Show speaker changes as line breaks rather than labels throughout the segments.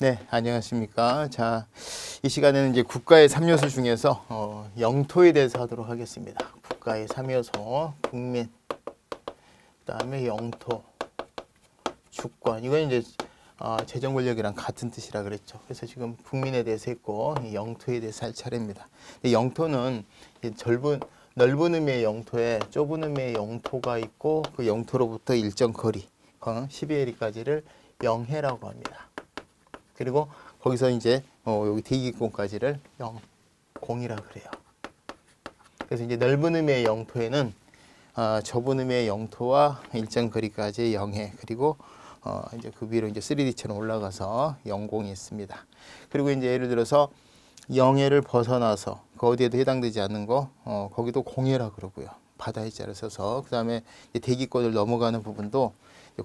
네, 안녕하십니까. 자, 이 시간에는 이제 국가의 3요소 중에서 영토에 대해서 하도록 하겠습니다. 국가의 3요소, 국민, 그다음에 영토, 주권. 이건 이제 재정 권력이랑 같은 뜻이라 그랬죠. 그래서 지금 국민에 대해서 했고 영토에 대해서 할 차례입니다. 근데 영토는 넓은 의미의 영토에 좁은 의미의 영토가 있고 그 영토로부터 일정 거리, 12해리까지를 영해라고 합니다. 그리고 거기서 이제 여기 대기권까지를 영공이라 그래요. 그래서 이제 넓은 의미의 영토에는 좁은 의미의 영토와 일정 거리까지 영해, 그리고 이제 그 위로 이제 3D처럼 올라가서 영공이 있습니다. 그리고 이제 예를 들어서 영해를 벗어나서 그 어디에도 해당되지 않는 거 거기도 공해라 그러고요. 바다의 자를 써서 그다음에 대기권을 넘어가는 부분도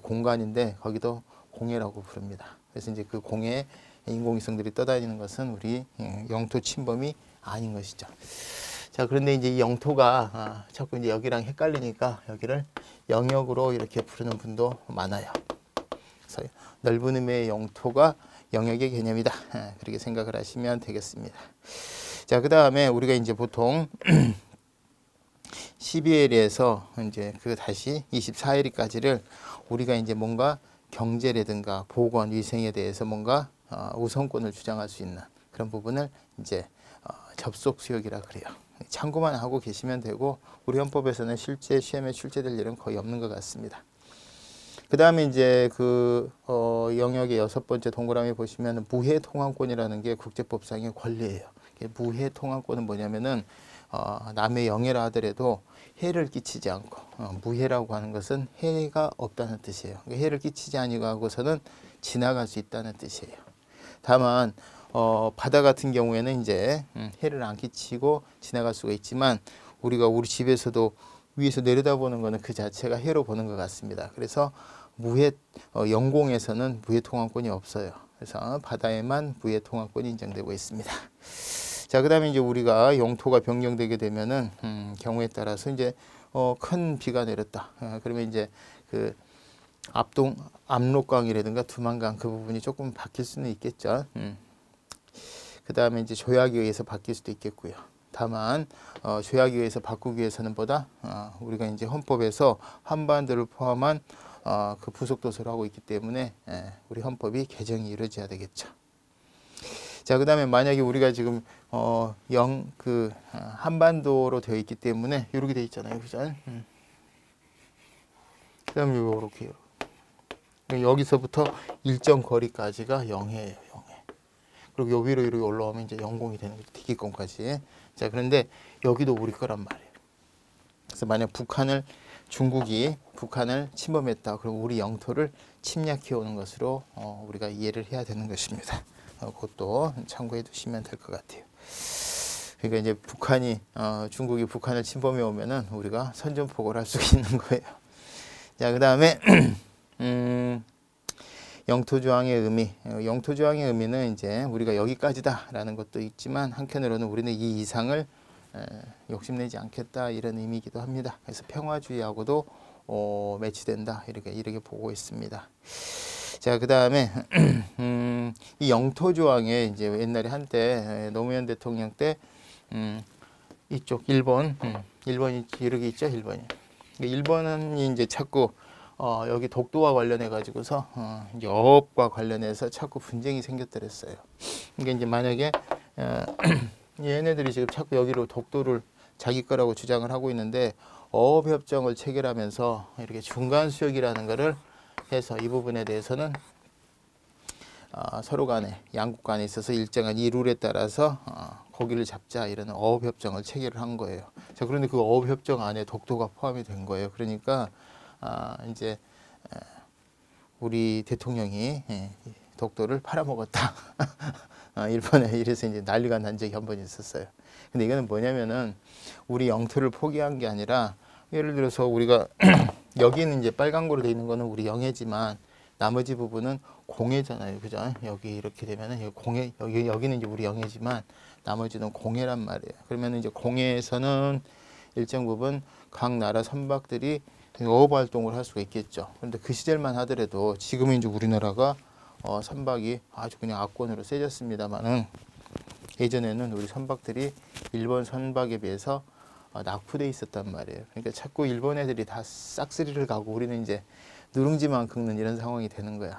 공간인데 거기도 공해라고 부릅니다. 그래서 이제 그 공해에 인공위성들이 떠다니는 것은 우리 영토 침범이 아닌 것이죠. 자, 그런데 이제 이 영토가 자꾸 이제 여기랑 헷갈리니까 여기를 영역으로 이렇게 부르는 분도 많아요. 그래서 넓은 의미의 영토가 영역의 개념이다. 그렇게 생각을 하시면 되겠습니다. 자, 그 다음에 우리가 이제 보통 12일에서 이제 그 다시 24일까지를 우리가 이제 뭔가 경제라든가 보건, 위생에 대해서 뭔가 우선권을 주장할 수 있는 그런 부분을 이제 접속 수역이라 그래요. 참고만 하고 계시면 되고 우리 헌법에서는 실제 시험에 출제될 일은 거의 없는 것 같습니다. 그 다음에 이제 그 영역의 6번째 동그라미 보시면 무해 통항권이라는 게 국제법상의 권리예요. 무해 통항권은 뭐냐면은 남의 영해라 하더라도 해를 끼치지 않고 무해라고 하는 것은 해가 없다는 뜻이에요. 그러니까 해를 끼치지 아니하고서는 지나갈 수 있다는 뜻이에요. 다만 바다 같은 경우에는 이제 해를 안 끼치고 지나갈 수가 있지만 우리가 우리 집에서도 위에서 내려다보는 것은 그 자체가 해로 보는 것 같습니다. 그래서 무해 영공에서는 무해 통항권이 없어요. 그래서 바다에만 무해 통항권이 인정되고 있습니다. 자, 그다음에 이제 우리가 영토가 변경되게 되면은 경우에 따라서 이제 큰 비가 내렸다. 그러면 이제 그 압록강이라든가 두만강 그 부분이 조금 바뀔 수는 있겠죠. 그다음에 이제 조약에 의해서 바뀔 수도 있겠고요. 다만 조약에 의해서 바꾸기 위해서는 보다 우리가 이제 헌법에서 한반도를 포함한 그 부속도서를 하고 있기 때문에 우리 헌법이 개정이 이루어져야 되겠죠. 자, 그다음에 만약에 우리가 지금 한반도로 되어 있기 때문에 이렇게 되어 있잖아요, 그죠? 그다음에 이렇게 여기서부터 일정 거리까지가 영해예요, 영해. 그리고 요 위로 이렇게 올라오면 이제 영공이 되는 거죠, 대기권까지. 자, 그런데 여기도 우리 거란 말이에요. 그래서 만약 중국이 북한을 침범했다, 그럼 우리 영토를 침략해 오는 것으로 우리가 이해를 해야 되는 것입니다. 그것도 참고해 두시면 될 것 같아요. 그러니까 이제 중국이 북한을 침범해 오면은 우리가 선전포고를 할 수 있는 거예요. 자, 그 다음에 영토조항의 의미. 영토조항의 의미는 이제 우리가 여기까지다라는 것도 있지만 한편으로는 우리는 이 이상을 욕심내지 않겠다 이런 의미이기도 합니다. 그래서 평화주의하고도 매치된다 이렇게 보고 있습니다. 자, 그 다음에 이 영토조항에 이제 옛날에 한때 노무현 대통령 때 이쪽 일본이 이렇게 있죠, 일본이 이제 자꾸 여기 독도와 관련해 가지고서 이제 어업과 관련해서 자꾸 분쟁이 생겼더랬어요. 그러니까 이제 만약에 얘네들이 지금 자꾸 여기로 독도를 자기 거라고 주장을 하고 있는데 어업협정을 체결하면서 이렇게 중간수역이라는 거를 해서 이 부분에 대해서는 서로 간에 양국 간에 있어서 일정한 이 룰에 따라서 고기를 잡자 이런 어업협정을 체결을 한 거예요. 자, 그런데 그 어업협정 안에 독도가 포함이 된 거예요. 그러니까 이제 우리 대통령이 독도를 팔아먹었다. 일본에 이래서 이제 난리가 난 적이 한 번 있었어요. 근데 이거는 뭐냐면은 우리 영토를 포기한 게 아니라 예를 들어서 우리가 여기는 이제 빨간고로 돼 있는 거는 우리 영해지만 나머지 부분은 공해잖아요, 그죠? 여기 이렇게 되면은 여기 공해, 여기는 이제 우리 영해지만 나머지는 공해란 말이에요. 그러면은 이제 공해에서는 일정 부분 각 나라 선박들이 어업 활동을 할 수가 있겠죠. 그런데 그 시절만 하더라도 지금은 이제 우리나라가 선박이 아주 그냥 압권으로 세졌습니다만은 예전에는 우리 선박들이 일본 선박에 비해서 낙후돼 있었단 말이에요. 그러니까 자꾸 일본 애들이 다 싹쓸이를 가고 우리는 이제 누룽지만 긁는 이런 상황이 되는 거야.